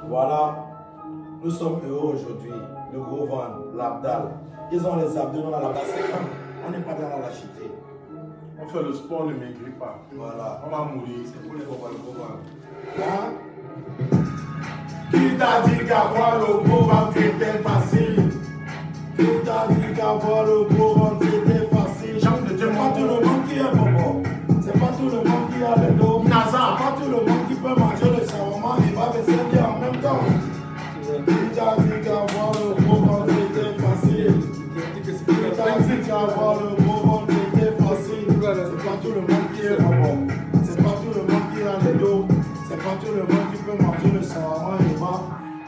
Voilà, nous sommes heureux aujourd'hui. Le gros ventre, l'abdal. Ils ont les abdos dans la base. On n'est pas dans la lâcheté. On fait le sport, ne maigrit pas. Voilà. On va mourir. C'est pour les gros ventre. Hein? Qui t'a dit qu'avoir le gros ventre c'était facile? Qui t'a dit qu'avoir le gros ventre c'était facile? C'est pas tout le monde qui est bobo. C'est pas tout le monde qui a le dos. C'est pas tout le monde qui peut manger le shawarma et va baisser bien en même temps. Qui t'a dit qu'avoir le gros ventre c'était facile? Qui t'a dit qu'avoir le gros ventre c'était facile? C'est pas tout le monde qui est bobo. C'est pas tout le monde qui a le dos. C'est pas tout le monde qui peut manger le shawarma et va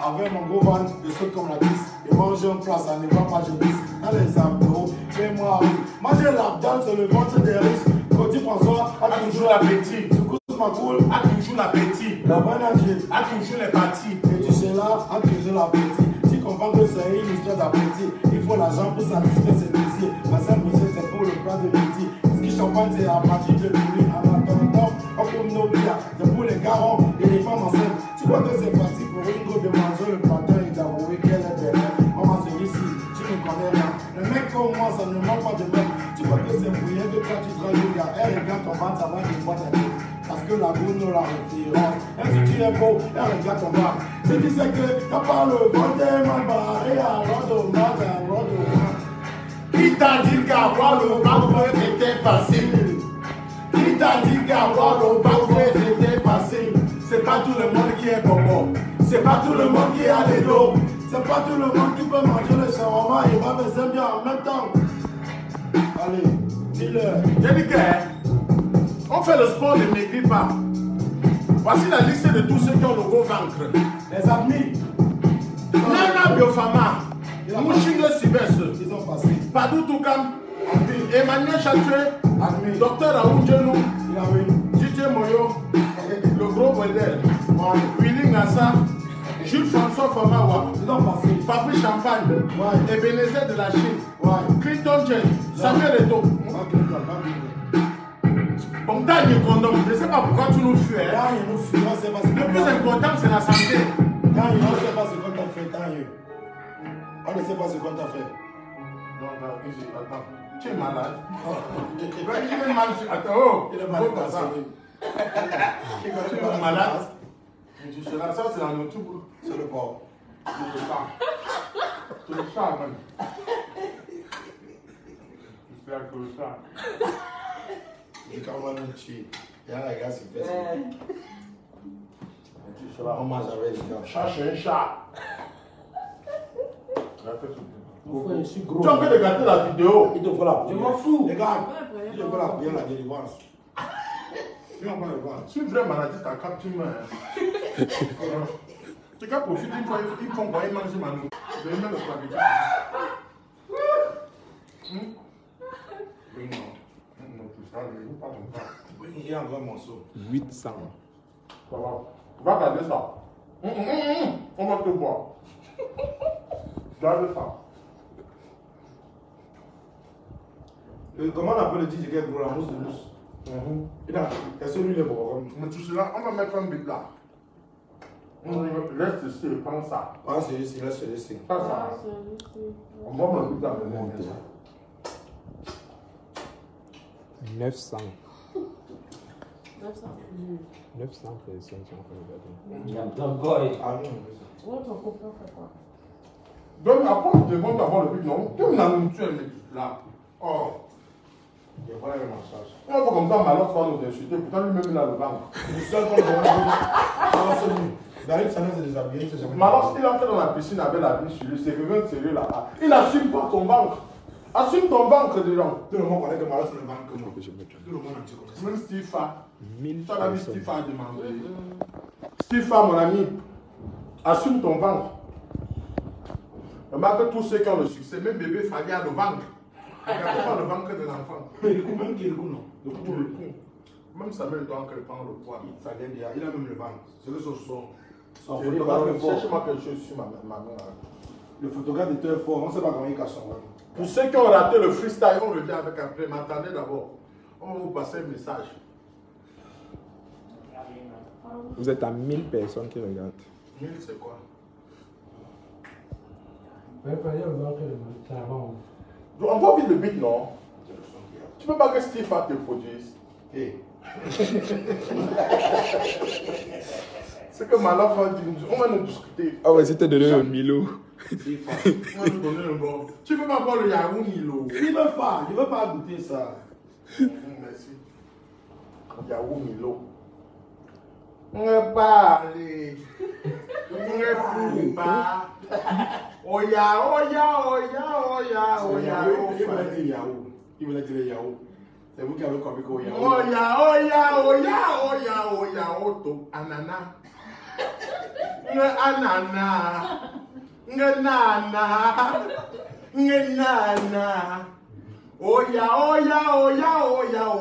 avec mon gros ventre, je saute comme la vis. Et manger une place, ça ne va pas, je glisse. Dans les abdos, fais-moi rire. Manger l'abdal, c'est le ventre des riches. Côté François a toujours l'appétit. Secousse ma coule, a toujours l'appétit. La bonne Dieu a toujours les parties. Et tu sais là, a toujours l'appétit. Tu comprends que c'est une histoire d'appétit. Il faut l'argent pour satisfaire ses désirs. La simple recette, c'est pour le plat de midi. Ce qui champagne, c'est à partir de minuit. En attendant, on comme nos bières. C'est pour les garons et les femmes enceintes. Tu vois que c'est facile pour une go de manger le plateau et d'avouer qu'elle est derrière. Maman, c'est ici, tu ne connais rien. Le mec comme moi, ça ne manque pas de mec. Tu vois que c'est moyen que quand tu seras le gars, elle regarde ton ventre, ça va des fois ta tête. Parce que la goût nous la référence. Et si tu es beau, elle regarde ton ventre. Si tu sais que t'as pas le ventre, t'es mal barré, alors dommage, alors dommage. Qui t'a dit qu'avoir le ventre c'était facile? Qui t'a dit qu'avoir le ventre c'était facile? C'est pas tout le monde qui est bobo. C'est pas tout le monde qui a les dos. C'est pas tout le monde qui peut manger le shawarma et va baisser bien en même temps. Allez, dis-le. J'ai dit que on fait le sport, ne maigrit pas. Voici la liste de tous ceux qui ont le gros ventre. Les amis. Nana Biofama, Mouchingue Sylvestre, Ils ont passé. Padou Toukam, Emmanuel Chatué, Admis. Docteur Raoul Djenou, Il a vu. DJ Moyo, le gros modèle, Willy Nassa, Jules François Famawa, Ils ont passé. Fabrice Champagne, Ouais. Ebenezer de la Chine, Ouais. Clinton Jen, Samuel Eto. Bon, t'as une condom, je ne sais pas pourquoi tu nous fuis. Hein. Là, il nous fuit, on sait pas ce Le plus important, c'est la santé. Quand il ne sait pas ce qu'on t'a fait, tant mieux. On ne sait pas ce qu'on t'a fait. Non, non, attends, tu es malade. Il est malade. Attends, oh, Il est malade. Tu es malade. Tu seras ça, c'est dans notre boulot. C'est le porc. C'est le chat. C'est le chat, man. J'espère que le chat. Il quand même nous tuer. Il y a un gars qui fait ça. Tu seras. On mange avec les gars. Chat, c'est un chat. Je suis gros. Tu es en train de gâter la vidéo. Il te faut la prière. Je m'en fous. Regarde, il te faut la prière, la délivrance. Il n'en parle pas. C'est une vraie maladie, t'as capté, man. Tu peux profiter une fois, ils font quoi, ils mangent ma nourriture. Je vais mettre le spaghetti. Oui, non. Non, tout ça, je ne veux pas ton temps. Il y a un grand morceau. 800. Ça va. Va garder ça. On va te voir. Garde ça. Comment on appelle le DJ Get Gros, la mousse de mousse? Et celui là, bon. Mais tout cela, on va mettre un bit là. Reste ici, prends ça. Ah, c'est ici, là, c'est ici. Prends ça. On va mettre le bit là. 900. 900. 900 personnes qui ont fait le gâteau. Ah non, Ouais, ton copain fait quoi? Donc, après, tu demandes d'avoir le but, non? Tu m'as nourriture, mais là. Oh. je vois un massage. On va comme ça, Malos va nous insulter. Pourtant, lui-même, il a le ventre. Je suis seul comme je David, ça nous est déshabillé, c'est jamais. Malos, il entre dans la piscine avec la vie sur lui. C'est quelqu'un de sérieux là. Il n'assume pas ton ventre. Assume ton ventre, des gens. Tout le monde connaît que Malos ne vend que moi. Que je me trompe. Tout le monde entier connaît ça. Même Stifa. 1000 Tu as vu personnes. Stifa a demandé. Stifa, mon ami, assume ton ventre. Remarque tous ceux qui ont le succès, même bébé Fadi a le ventre. Regardez pas le ventre de l'enfant. Mais le coup, même qui est le coup, non. Le coup, Le coup. Même Samuel doit encore prendre le poids. ça vient déjà. Il a même le ventre. C'est que son Chérie, photographe est fort. cherche-moi quelque chose sur ma main. Le photographe était fort. On ne sait pas comment il cache son ventre. Pour ceux qui ont raté le freestyle, on revient avec après. Mais attendez d'abord. On va vous passer un message. Vous êtes à 1000 personnes qui regardent. 1000 c'est quoi? On va vite le beat, non? Tu peux pas que Steve te produise. C'est que Malaf va dire, on va nous discuter. Ah ouais, c'était donné le Milo. On va nous donner le bon. Tu peux pas boire le Yahoo Milo. Il veut pas goûter ça. Merci. Yahoo Milo. On est pas allé. On est pas. Oya. Il voulait dire Yahoo. C'est vous qui avez compris qu'au Yahoo. Oya, Oto, Anana. Anana. Nana. Oya,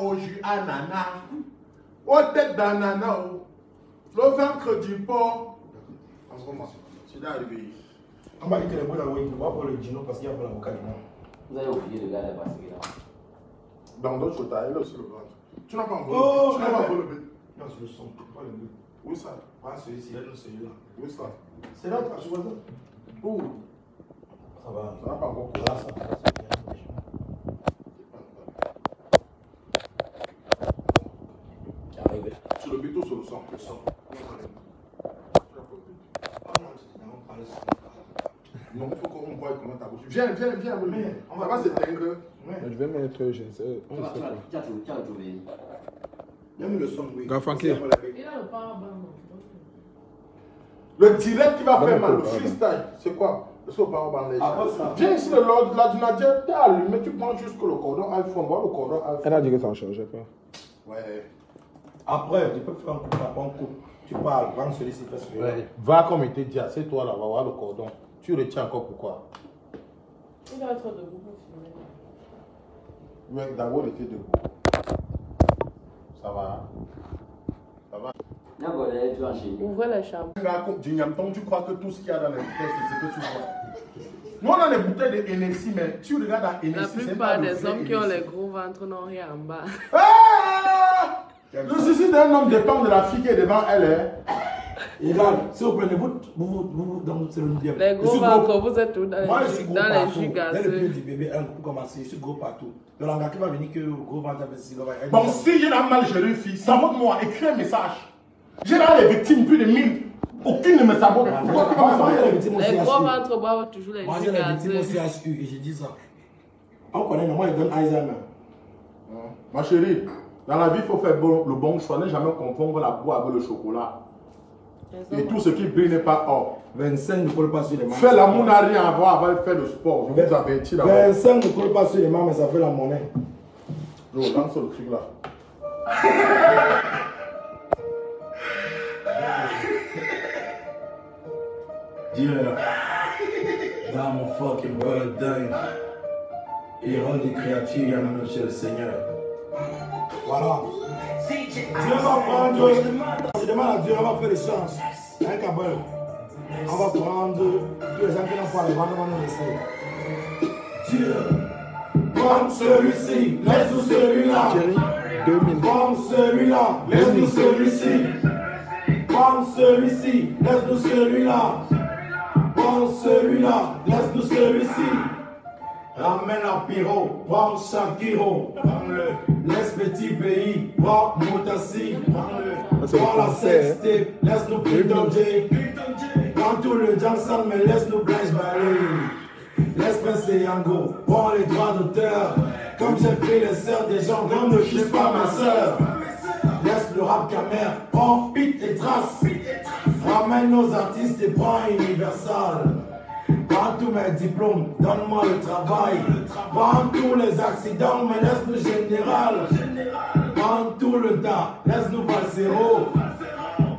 oju, Anana. Ô tête d'anana, le ventre du porc. C'est d'arriver. On va dire que les bons d'avoyer, on va pour le dino parce qu'il y a pour l'avocat dedans. Vous avez oublié de garder parce que là. Dans d'autres choses, il a aussi le ventre. Tu n'as pas envoyé. Oh, tu n'as pas envoyé le bête. Non, c'est le son, pas le but. Où ça? Pas celui-ci, celui-là. Où ça? C'est là, tu vois ça? Où? Ça va. Ça n'a pas encore. Là, ça va. Qui arrive. Sur le béton, sur le sang. Le sang. Non, il faut qu'on voie comment ta bouche. Viens, on va s'éteindre. Je vais mettre, je ne sais. On sait pas. Tu as trouvé. Il y a mis le son, oui. Garfunkel. Il a le power bank. Le direct qui va faire mal, le freestyle, c'est quoi? Est-ce qu'on parle en les gens? Viens ici, l'ordinateur, t'es allumé, tu prends juste le cordon iPhone, voir le cordon iPhone. Elle a dit que ça ne changeait pas. Ouais. Après, tu peux faire un coup. Tu parles, prends celui-ci, fais celui-là. Ouais. Va comme il te dit, c'est toi là, va voir le cordon. Tu retiens encore pourquoi? Il doit être debout pour filmer. Ouais, d'abord, il était debout. Ça va? Ça va? Tu vas chez Ouvrez les chambres. Tu crois que tout ce qu'il y a dans les bouteilles, c'est ce que tu vois. Nous, on a les bouteilles de Hennessy, mais tu regardes à Hennessy. La plupart des hommes qui ont les gros ventres n'ont rien en bas. Ah! Le suicide d'un homme dépend de la fille qui est devant elle. Hein? Et là, si vous prenez vous dans le sérum. Les gros ventres, vous êtes tous dans moi, les je suis jus gros partout. gazeux. Dès le pied du bébé, pour commencer, je suis gros partout. Le langage qui va venir que le gros ventre avec si bon, si j'ai la mal géré une fille, sabote-moi, écris un message. J'ai là les victimes, plus de 1000. Aucune ne me sabote. Les gros ventres boivent toujours les moi, jus j'ai les victimes gazeux. au CHU et j'ai dit ça. On connaît, moi, il donne Alzheimer. Ma chérie, dans la vie, il faut faire le bon choix. Ne jamais confondre la boîte avec le chocolat. Et tout ce qui brille n'est pas or. 25 ne colle pas sur les mains. Faire l'amour n'a rien à voir avec faire le sport. Je vous avertis d'abord. 25 ne colle pas sur les mains, mais ça fait la monnaie. Je lance le truc là. Dieu, dans mon fucking birthday, il rend des créatures, il y en a même chez le Seigneur. Voilà. Dieu va prendre, je demande à Dieu, on va faire des chances. Un cabal. On va prendre tous les gens qui n'ont pas les vendre, on va nous laisser. Dieu, prends celui-ci, laisse-nous celui-là. 2000. Prends celui-là, laisse-nous celui-ci. Prends celui-ci, laisse-nous celui-là. Prends celui-là, laisse-nous celui-ci. Ramène un pyro, prends Shakiro. Laisse petit pays, prends Moutassi. Prends la sextape, laisse-nous Pidodé. Prends tout le Jackson, mais laisse-nous Blanche Ballet. Laisse Prince Yango, prends les droits d'auteur. Comme j'ai pris les sœurs des gens, comme ne touche pas ma sœur. Laisse le rap camère, prends Pete et Trace. Ramène nos artistes et prends Universal. Prends tous mes diplômes, donne-moi le travail. Prends tous les accidents, mais laisse-nous général. Prends tout le tas, laisse-nous Valsero.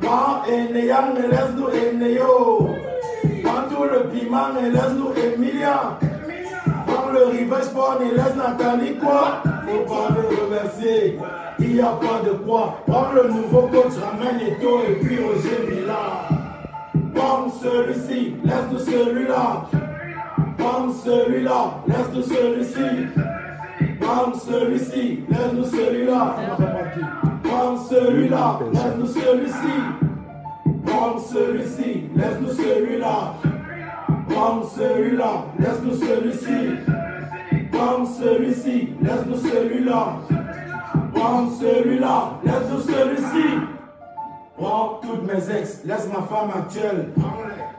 Prends Eneyang, mais laisse-nous Eneyo. Prends tout le piment, mais laisse-nous Emilia. Prends le River Sport et laisse Nathalie quoi. Faut pas le remercier, il n'y a pas de quoi. Prends le nouveau coach, ramène Eto et puis Roger Mila. Prends celui-ci, laisse-nous celui-là. Prends celui-là, laisse-nous celui-ci. Prends celui-ci, laisse-nous celui-là. Prends celui-là, laisse-nous celui-ci. Prends Prends celui-ci, laisse-nous celui-là. Prends celui-là, laisse-nous celui-ci. Prends celui-ci, laisse-nous celui-là. Prends celui-là, laisse-nous celui-ci. Prends toutes mes ex, laisse ma femme actuelle.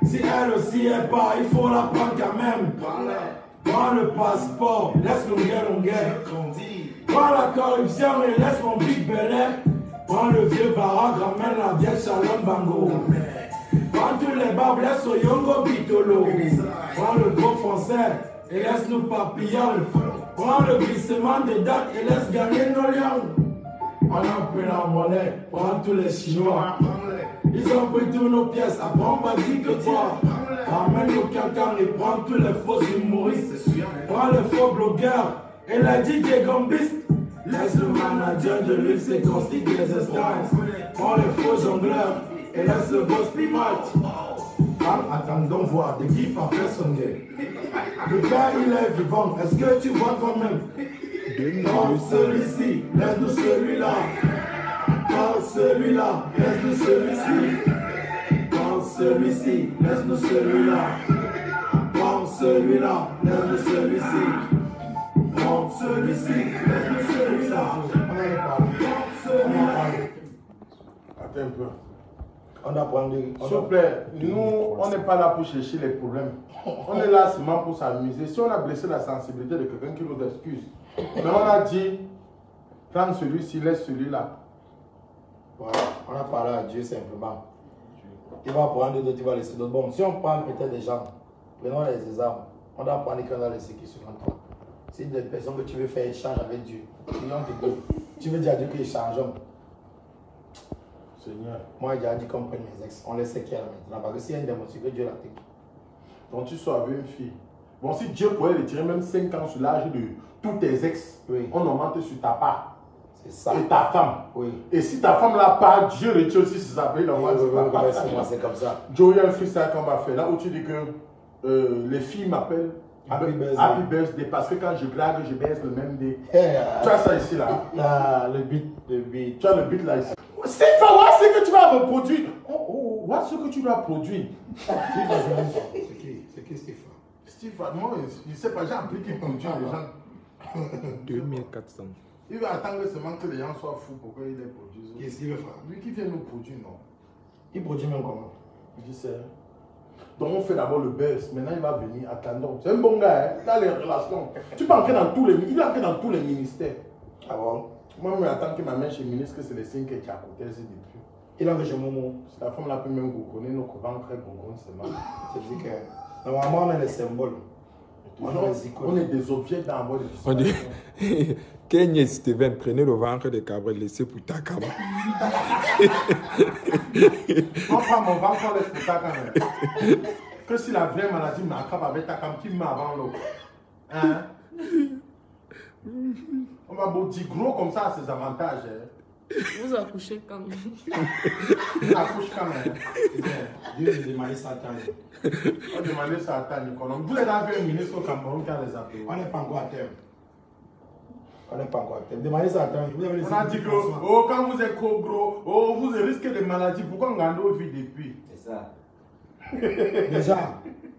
Si elle aussi est pas, il faut la prendre quand même. Prends le passeport, laisse longueur. Prends la corruption et laisse mon big belay. Prends le vieux baraque, ramène la vieille Shalom Bango. Prends tous les barbes, laisse au Yongo Bitolo. Prends le gros français et laisse-nous papillons. Prends le glissement des dates et laisse gagner nos lions. On a pris la monnaie, prends tous les Chinois. Ils ont pris tous nos pièces, après on va dire que quoi. Ramène-nous quelqu'un et prends tous les faux humoristes. Prends les faux blogueurs et les DJ gambistes. Laisse le manager de luxe et constitue les instances. Prends les faux jongleurs et laisse le boss match. Attendons voir de qui parfait son guet. Le père il est vivant, est-ce que tu vois toi-même? Prends celui-ci, laisse-nous celui-là. Prends celui-là, laisse-nous celui-ci. Prends celui-ci, laisse-nous celui-là. Prends celui-là, laisse-nous celui-ci. Prends celui-ci, laisse-nous celui-là. On a parlé. Attends un peu. On a parlé. S'il vous plaît, nous, on n'est pas là pour chercher les problèmes. On est là seulement pour s'amuser. Si on a blessé la sensibilité de quelqu'un qui nous excuse, mais on a dit, prends celui-ci, laisse celui-là. Voilà, on a parlé à Dieu simplement. Il va prendre d'autres, il va laisser d'autres. Bon, si on prend peut-être des gens, prenons les armes, on doit prendre quelqu'un dans les qui sont en toi. C'est des personnes que tu veux faire échange avec Dieu. Tu veux dire à Dieu qu'il échange. Seigneur. Moi, j'ai dit qu'on prenne mes ex. On laisse qui maintenant. Parce que s'il y a une démon, c'est que Dieu l'a fait. Donc tu sois avec une fille. Bon, si Dieu pourrait retirer même 5 ans sur l'âge de tous tes ex, oui, on augmente sur ta part. C'est ça. Et ta femme. Oui. Et si ta femme l'a pas, Dieu retire aussi sur sa paix. C'est comme ça. Joe, il y a un freestyle qu'on va faire. Là où tu dis que les filles m'appellent Happy Birthday. Parce que quand je blague, je baisse le même dé. Tu as ça ici là. Le beat. Tu as le beat là ici. Steve, vois ce que tu vas reproduire. Oh, vois ce que tu dois produire. C'est qui Steve? Steve, moi, je ne sais pas, j'ai appris qu'il produit les gens. 2400. Il va attendre seulement que les gens soient fous pour qu'il les produise. Qu'est-ce qu'il veut faire? Lui qui vient nous produire, non. Il produit même comment? Je sais. Donc on fait d'abord le buzz. Maintenant il va venir, attendons. C'est un bon gars, hein? Dans les relations. Tu peux entrer dans tous les, il est entré dans tous les ministères. Ah bon? Moi, je m'attends qu'il m'amène chez le ministre, que c'est les 5 qui a côté depuis. Il est entré chez Momo. La femme là peut même gogonner, nos copains très gogonne seulement. C'est-à-dire que normalement on est les symboles. On est des objets d'envoi de On dit, Kenya Steven, prenez le ventre de Cabrel, laissez pour ta cam. On prend mon ventre, on laisse pour ta cam. Que si la vraie maladie m'attrape avec ta cam, qui m'a avant l'eau. Hein? On va beau dire gros comme ça à ses avantages. Hein? Vous accouchez quand même. Accouche quand même. Dieu nous demandait ça à Tani. On demandait ça à Tani. Vous êtes avec un ministre au Cameroun qui a les appels. On n'est pas encore à terme. On n'est pas encore à terme. Demandez ça à Tani. On a dit que oh, quand vous êtes trop gros, oh, vous risquez des maladies. Pourquoi on gagne nos vies depuis? C'est ça.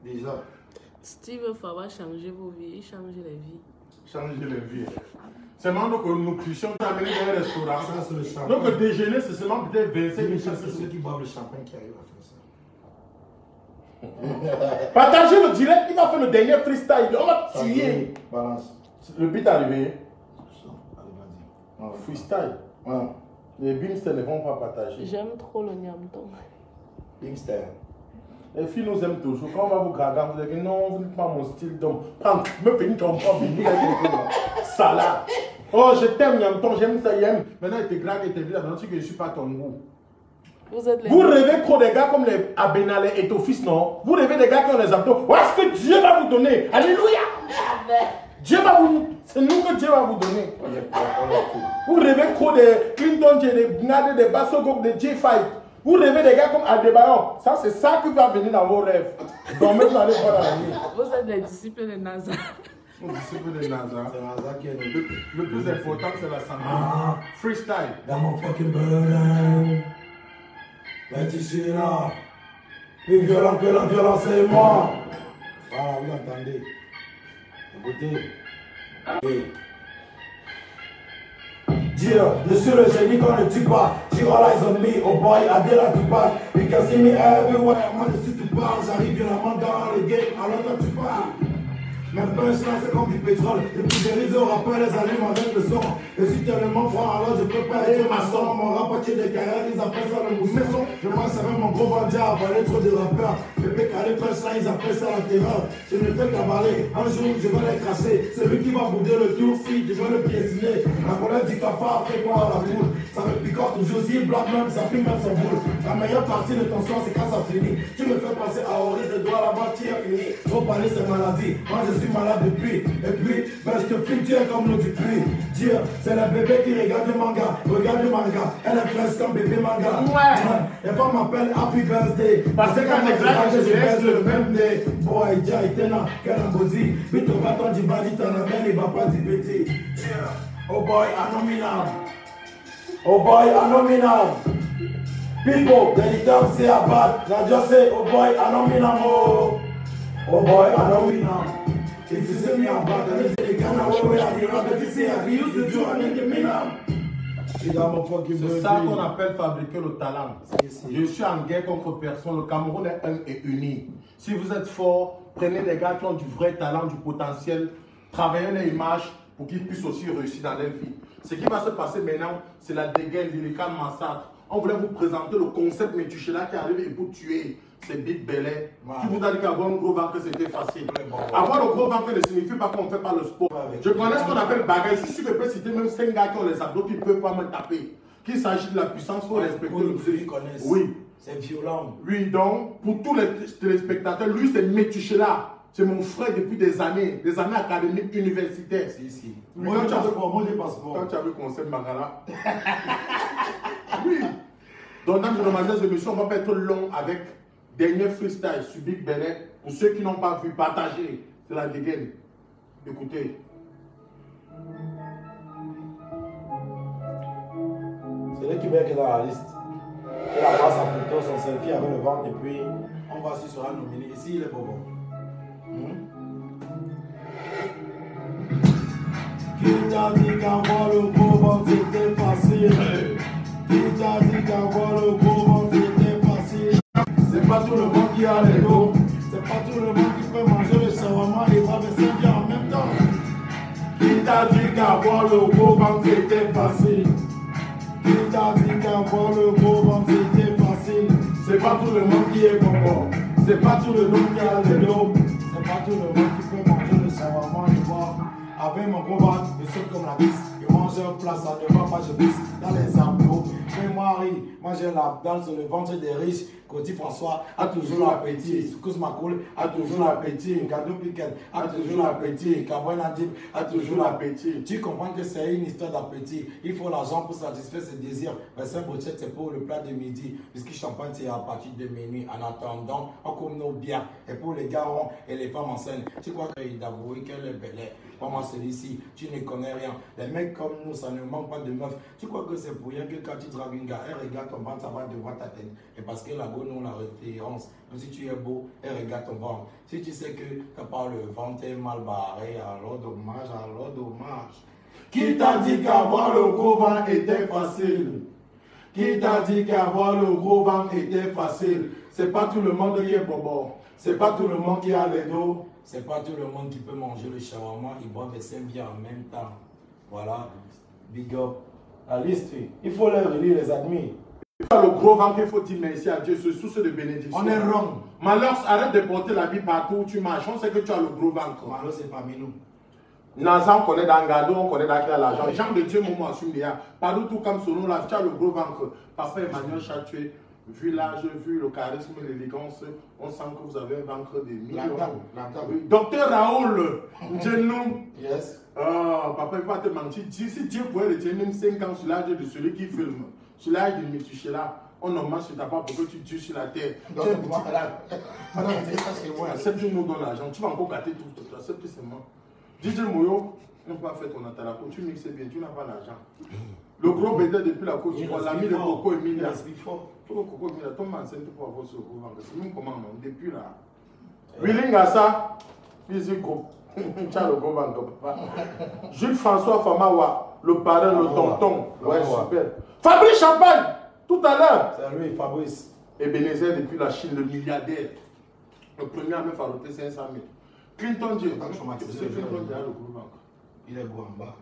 Déjà. Steve Fa va changer vos vies, changer les vies. Changer les vies. C'est maintenant que nous cuisons amener dans un restaurant. Ça, c'est le champagne. Donc le déjeuner, c'est seulement peut-être 25 000 C'est ceux qui boivent le champagne qui arrivent à faire ça. Partagez le direct, il va faire le dernier freestyle. On va tuer. Balance. Le beat est arrivé. Allez, vas-y. Freestyle. Ouais. Les bimsters ne vont pas partager. J'aime trop le nyamton. Bimster. Les filles nous aiment toujours. Quand on va vous gratter, vous dites non, vous n'êtes pas mon style d'homme. Prends, me fais une jambe, salade. Oh, je t'aime, Nyamton, j'aime ça, j'aime. Maintenant, il te gratte et te dit là-dedans que je ne suis pas ton goût. Vous rêvez trop des gars comme les Abenale et ton fils, non? Vous rêvez des gars qui ont les abdos. Où est-ce que Dieu va vous donner? Alléluia! Dieu va vous... C'est nous que Dieu va vous donner. Vous rêvez trop des Clinton, des Gnade, des Bassogok, des J5. Vous rêvez des gars comme Aldebaran. Ça, c'est ça qui va venir dans vos rêves. Donc, même vous allez voir la nuit. Vous êtes les disciples de Nazareth. Les disciples de Nazareth. C'est Nazareth qui est Le plus important, c'est la santé. Freestyle. Dans mon fucking burn. Mais tu suis là. Plus violent que la violence, c'est moi. Voilà, vous entendez. Écoutez. Dire, je suis le génie qu'on ne tue pas. She all eyes on me, oh boy, I did like Tupac. You can see me everywhere. Moi je suis Tupac, j'arrive violemment dans le game, alors toi tu parles. Mes punchlines c'est comme du pétrole. Et puis j'ai les rappeurs, les allume avec le son. Je suis tellement franc, alors je peux pas être maçon. Mon rap est des carrières, ils appellent ça le mousson. Je pense avec mon gros bandit à avaler trop de rappeurs. Pépé calé punchlines, ils appellent ça la terreur. Je ne fais qu'avaler, un jour je vais les cracher. Celui qui va bouder le tour, si je vais le piétiner. La colère du cafard fait quoi à la boule. Ça me picote toujours, si blague même, ça pique même son boule. La meilleure partie de ton son, c'est quand ça finit. Tu me fais passer à Horis, de doigts là-bas, tu es fini. Trop parler, c'est maladie. Moi je suis malade depuis. Et puis, ben, je te filme, tu es comme le Dupuis. Dire, c'est le bébé qui regarde le manga. Regarde le manga. Elle est fraîche comme bébé manga. Ouais. Les femmes m'appellent Happy Birthday. Parce que quand les gars, je reste le même day. Boy, Dia, Itena, Kalambodi. Vite au bâton du bandit, t'en as bien les papas du petit. Oh boy, anominable. Oh boy, anominable. People, they don't say about. Now just say, oh boy, anominable. Oh boy, anominable. If you see me about, then it's the kind of way I be around. If you I used to do, I need the minimum. C'est ça qu'on appelle fabriquer le talent. Je suis en guerre contre personne. Le Cameroun est un et uni. Si vous êtes fort, prenez des gars qui ont du vrai talent, du potentiel, travaillez les images pour qu'ils puissent aussi réussir dans leur vie. Ce qui va se passer maintenant, c'est la dégaine, l'illégal massacre. On voulait vous présenter le concept Metuchela qui arrive et pour tuer. C'est Big Belay. Qui vous a dit qu'avoir un gros ventre c'était facile. Avoir le gros ventre ne signifie pas qu'on ne fait pas le sport. Je connais ce qu'on appelle bagaille. Si je peux citer même 5 gars qui ont les abdos qui ne peuvent pas me taper. Qu'il s'agit de la puissance, il faut respecter le prix. Oui. C'est violent. Oui, donc, pour tous les téléspectateurs, lui c'est Metuchela. C'est mon frère depuis des années académiques, universitaires. Si. Oui, Moi, tu as le passeport. Quand tu as vu le concept Mangala. Oui. Donc, dans le magasin de émission, on va pas être long avec dernier freestyle sur Big Belay. Pour ceux qui n'ont pas vu, partagez. C'est la dégaine. Écoutez. C'est lui qui met qui est dans la liste. Il a pas sa photo, son selfie avec le ventre, et puis on va s'il sera nominé. Ici, il est pas bon. Qui t'a dit qu'avoir le gros ventre c'était facile? Qui t'a dit qu'avoir le gros ventre c'était facile? C'est pas tout le monde qui a les dos. C'est pas tout le monde qui peut manger le shawarma et boire des 5 en même temps. Qui t'a dit qu'avoir le gros ventre c'était facile? Qui t'a dit qu'avoir le gros ventre c'était facile? C'est pas tout le monde qui est bon. C'est pas tout le monde qui a les dos. C'est pas tout le monde qui peut manger le shawarma et boire. Avec mon gros ventre, je saute comme la vis. Je mange un plat, ça ne va pas, je glisse dans les abdos. Fais-moi rire, moi j'ai l'abdal sur le ventre des riches. Côté François a toujours l'appétit. Soukous Makoul a toujours l'appétit. Kadou Piquet a toujours l'appétit. Kabouin Nadib a toujours l'appétit. Tu comprends que c'est une histoire d'appétit. Il faut l'argent pour satisfaire ses désirs. Mais Saint-Bochet, c'est pour le plat de midi. Whisky champagne, c'est à partir de minuit. En attendant, on comme nos bières. Et pour les garons et les femmes enceintes, tu crois qu'il d'avouer qu'elle est belle. Pour moi, celui-ci, tu ne connais rien. Les mecs comme nous, ça ne manque pas de meufs. Tu crois que c'est pour rien que quand tu dragues une gars, elle regarde ton ventre, ça va devant ta tête. Et parce que la go, nous, la référence. Même si tu es beau, elle regarde ton ventre. Si tu sais que t'as pas le ventre est mal barré, alors dommage, alors dommage. Qui t'a dit qu'avoir le gros ventre était facile? Qui t'a dit qu'avoir le gros ventre était facile? C'est pas tout le monde qui est bobo. C'est pas tout le monde qui a les dos. C'est pas tout le monde qui peut manger le shawarma. Ils boivent les 5 bières en même temps. Voilà. Big up. La liste, il faut les relire, les admirer. Le gros ventre, il faut dire merci à Dieu, c'est source de bénédiction. On est wrong. Malheur, arrête de porter la vie partout où tu marches. On sait que tu as le gros ventre. Malheur, c'est parmi nous. Naza, on connaît dans Gado, on connaît dans l'argent. Jean de Dieu, Momo Asumia. Partout tout comme son nom, là, tu as le gros ventre. Papa Emmanuel Chatué, vu l'âge, vu le charisme, l'élégance, on sent que vous avez un ventre de millions. Docteur Raoul, Djenou. Yes. Papa, il va te mentir. Si Dieu pouvait retenir même 5 ans sur l'âge de celui qui filme, sur l'âge de Metuchela, on en marche sur ta part pour que tu tues sur la terre. Accepte-nous dans l'argent. Tu vas encore gâter tout. Accepte seulement. DJ Moyo, On va faire ton atalaco, tu mixes bien, tu n'as pas d'argent. Le gros bébé depuis la Côte d'Ivoire, l'ami de Coco Emilia. Coco Emilia, ton man, c'est pour avoir ce gros ventre. C'est même comment non, depuis là. Willing à ça, easy go. Tiens le gros ventre, papa. Jules François Famawa, le parrain, le tonton. Ouais, super. Fabrice Champagne, tout à l'heure. C'est lui, Fabrice. Ebenezer depuis la Chine, le milliardaire. Le premier à me faire roter 500 000. Clinton Dieu. C'est Clinton Dieu, le gros ventre. Il est beau en bas.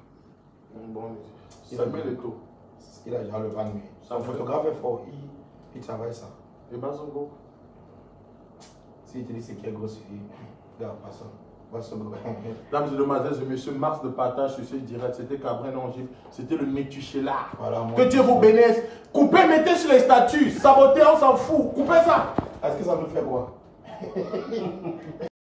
Bon, ça met le taux. Il a déjà le van. Son photographe est fort. Il travaille ça. Et bas son go. S'il te dit c'est qui est gros, il regarde pas ça. Dames et demoiselles et messieurs, Mars de partage sur ce direct, c'était Cabrel Angif, c'était le Métuchéla. Voilà, que Dieu vous bénisse. Coupez, mettez sur les statuts. Sabotez, on s'en fout. Coupez ça. Est-ce que ça nous fait quoi?